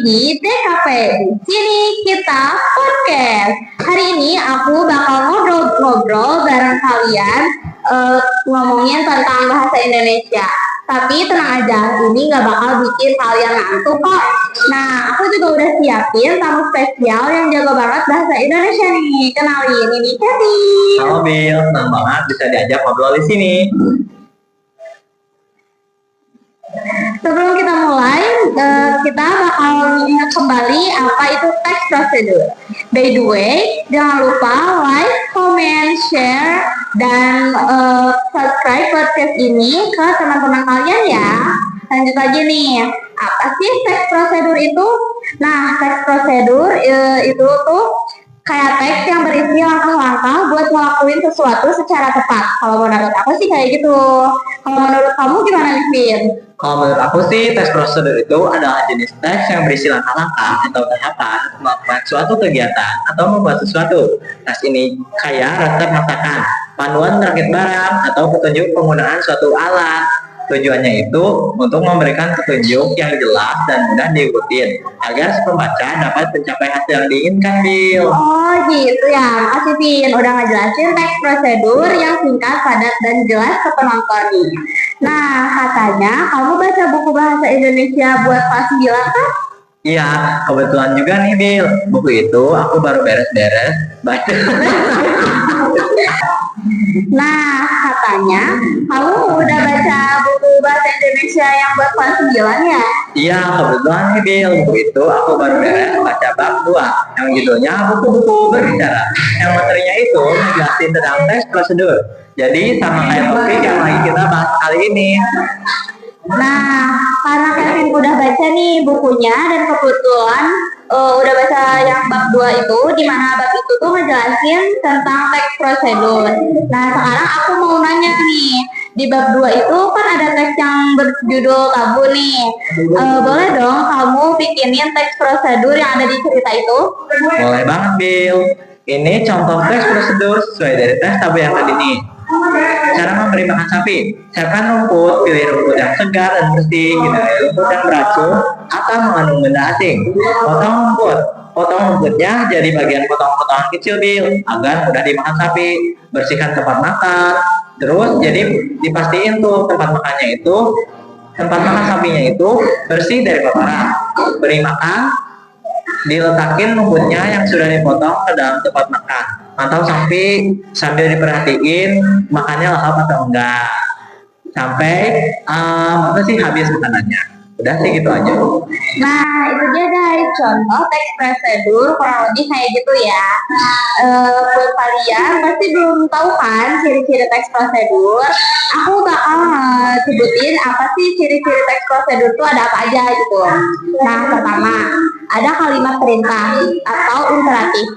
di DKP. Di sini kita podcast. Hari ini aku bakal ngobrol-ngobrol bareng kalian ngomongin tentang bahasa Indonesia. Tapi tenang aja, ini nggak bakal bikin kalian ngantuk kok. Nah, aku juga udah siapin tamu spesial yang jago banget bahasa Indonesia nih. Kenalin, ini Kathy. Halo Bill, senang banget bisa diajak ngobrol di sini. Sebelum kita mulai, kita bakal ingat kembali apa itu text procedure. By the way, jangan lupa like, comment, share, dan subscribe podcast ini ke teman-teman kalian ya. Lanjut aja nih, apa sih text procedure itu? Nah, text procedure itu tuh kayak teks yang berisi langkah-langkah buat ngelakuin sesuatu secara tepat. Kalau menurut aku sih kayak gitu. Kalau menurut kamu gimana nih, Vin? Kalau menurut aku sih, tes prosedur itu adalah jenis tes yang berisi langkah-langkah atau tahapan untuk melakukan suatu kegiatan atau membuat sesuatu. Tes ini kayak resep masakan, panduan merakit barang, atau petunjuk penggunaan suatu alat. Tujuannya itu untuk memberikan petunjuk yang jelas dan mudah diikuti agar si pembaca dapat mencapai hasil yang diinginkan, Bill. Oh gitu ya, makasih Vin udah ngejelasin teks prosedur yang singkat, padat, dan jelas ke penonton nih. Nah, katanya kamu baca buku bahasa Indonesia buat kelas 9 kan? Iya, kebetulan juga nih, Bill. Buku itu aku baru beres-beres baca. Nah, katanya kamu udah baca buku bahasa Indonesia yang buat kelas 9 ya? Iya, kebetulan nih, Bill. Buku itu aku baru beres baca bab 2 yang judulnya buku-buku berbicara. Yang materinya itu ngejelasin tentang tes prosedur. Jadi sama kayak topik yang lagi kita bahas kali ini. Nah, karena Kevin udah baca nih bukunya dan kebetulan udah baca yang bab 2 itu, di mana bab itu tuh ngejelasin tentang teks prosedur. Nah, sekarang aku mau nanya nih, di bab 2 itu kan ada teks yang berjudul tabu nih. Boleh dong kamu bikinin teks prosedur yang ada di cerita itu? Boleh banget, Bill. Ini contoh teks prosedur sesuai dari tes tabu yang tadi nih. Cara memberi makan sapi, siapkan rumput, pilih rumput yang segar dan bersih, hindari rumput yang beracun atau mengandung benda asing. Potong rumputnya jadi bagian potongan-potongan kecil, Bill, agar mudah dimakan sapi. Bersihkan tempat makan, terus jadi dipastiin tuh tempat makan sapinya itu bersih dari kotoran. Beri makan, diletakin rumputnya yang sudah dipotong ke dalam tempat makan. Atau sambil diperhatiin makannya lahap atau enggak sampai habis makanannya. Udah sih gitu aja. Nah, itu dia guys, contoh teks prosedur kurang lebih kayak gitu ya. Buat kalian pasti belum tahu kan ciri-ciri teks prosedur. Aku bakal sebutin apa sih ciri-ciri teks prosedur itu ada apa aja gitu. Nah, pertama ada kalimat perintah atau imperatif.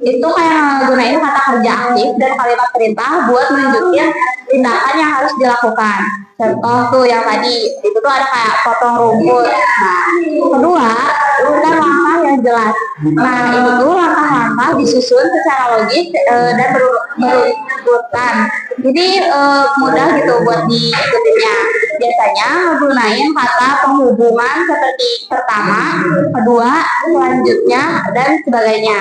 Itu kayak gunain kata kerja aktif dan kalimat perintah buat menunjukin tindakan yang harus dilakukan. Contoh tuh yang tadi itu tuh ada kayak potong rumput. Nah, kedua urutan langkah yang jelas. Nah, itu tuh langkah-langkah disusun secara logis dan berurutan. Jadi mudah gitu buat diikutinnya. Biasanya menggunakan kata penghubungan seperti pertama, kedua, selanjutnya, dan sebagainya.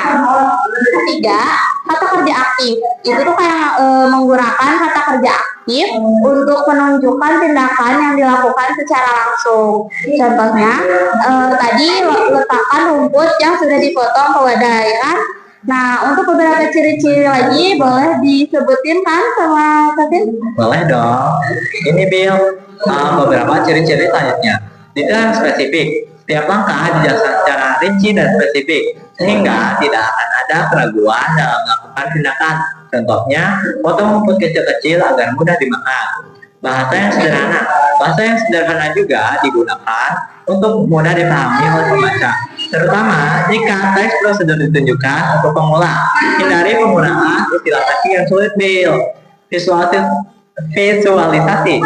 Ketiga, kata kerja aktif. Itu tuh kayak menggunakan kata kerja aktif untuk menunjukkan tindakan yang dilakukan secara langsung. Contohnya, tadi letakkan rumput yang sudah dipotong ke wadah, ya kan? Nah, untuk beberapa ciri-ciri lagi boleh disebutin kan sama Kevin? Boleh dong. Ini Bill, beberapa ciri-ciri selanjutnya. Detail spesifik. Setiap langkah dijelaskan secara rinci dan spesifik, sehingga tidak akan ada keraguan dalam melakukan tindakan. Contohnya, potong rumput kecil-kecil agar mudah dimakan. Bahasa yang sederhana. Bahasa yang sederhana juga digunakan untuk mudah dipahami oleh pembaca, terutama jika teks prosedur ditunjukkan untuk pemula. Hindari penggunaan istilah teknik yang sulit, Bill. Visualisasi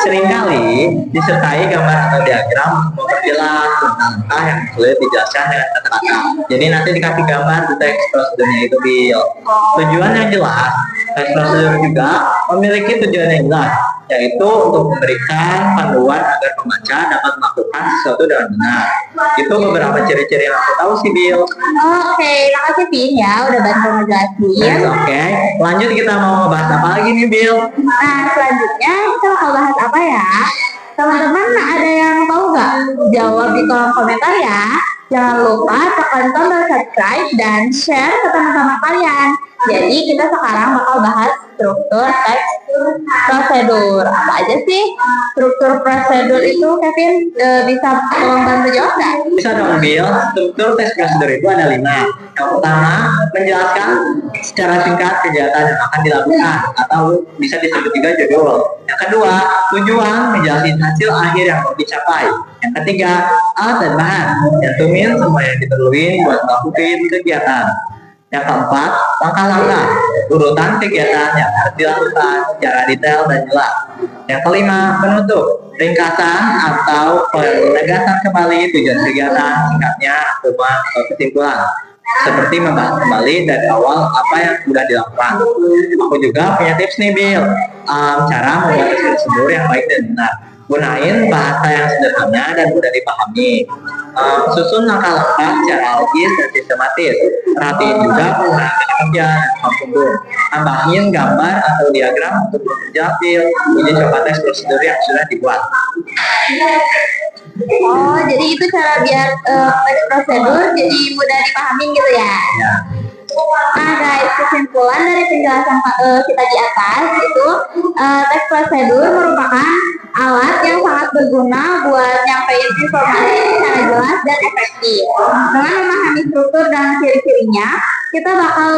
seringkali disertai gambar atau diagram untuk memperjelas langkah yang sulit dijelaskan dengan kata-kata. Jadi nanti dikasih gambar di teks prosedurnya itu, Bill. Tujuan yang jelas. Teks prosedur juga memiliki tujuan yang jelas. yaitu untuk memberikan panduan agar pembaca dapat melakukan sesuatu dengan benar. Itu beberapa ciri-ciri yang aku tahu sih, Bill. Oke, makasih Vin ya udah bantu ngejelasin. Oke, lanjut kita mau ngebahas apa lagi nih, Bill? Nah, selanjutnya kita bakal bahas apa ya? Teman-teman ada yang tahu nggak? Jawab di kolom komentar ya. Jangan lupa tekan tombol subscribe dan share ke teman-teman kalian. Jadi kita sekarang bakal bahas struktur teks prosedur. Apa aja sih struktur prosedur itu, Kevin? Bisa tolong bantu jawab nggak? Bisa dong, Bill. Struktur teks prosedur itu ada 5. Yang pertama, menjelaskan secara singkat kegiatan yang akan dilakukan atau bisa disebut juga judul. Yang kedua, tujuan, menjelaskan hasil akhir yang mau dicapai. Yang ketiga, alat dan bahan, cantumin semua yang diperluin buat melakukan kegiatan. Yang keempat, langkah-langkah, urutan kegiatan yang harus dilakukan secara detail dan jelas. Yang kelima, penutup, ringkasan atau penegasan kembali tujuan kegiatan, singkatnya, temuan atau kesimpulan. Seperti membahas kembali dari awal apa yang sudah dilakukan. Aku juga punya tips nih, Bill. Cara membuat teks prosedur yang baik dan benar. Gunain bahasa yang sederhana dan mudah dipahami. Susun langkah-langkah secara logis dan sistematis. Perhatiin juga penggunaan kerja dan penghubung. Tambahin gambar atau diagram untuk bekerja Bill. Uji coba teks prosedur yang sudah dibuat. Oh, jadi itu cara biar teks prosedur jadi mudah dipahami gitu ya? Ya. Nah guys, kesimpulan dari penjelasan kita di atas itu teks prosedur merupakan alat yang sangat berguna buat nyampein informasi secara jelas dan efektif. Dengan memahami struktur dan ciri-cirinya, kita bakal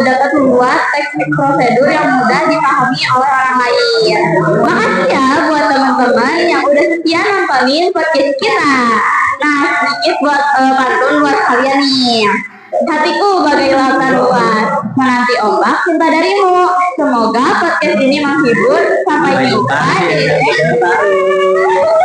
dapat membuat teks prosedur yang mudah dipahami oleh orang lain. Makasih ya buat teman-teman yang udah setia nontonin podcast kita. Nah, sedikit buat pantun buat kalian nih. Hatiku bagai lautan luas, menanti ombak cinta darimu. Semoga podcast ini menghibur. Sampai jumpa di episode baru.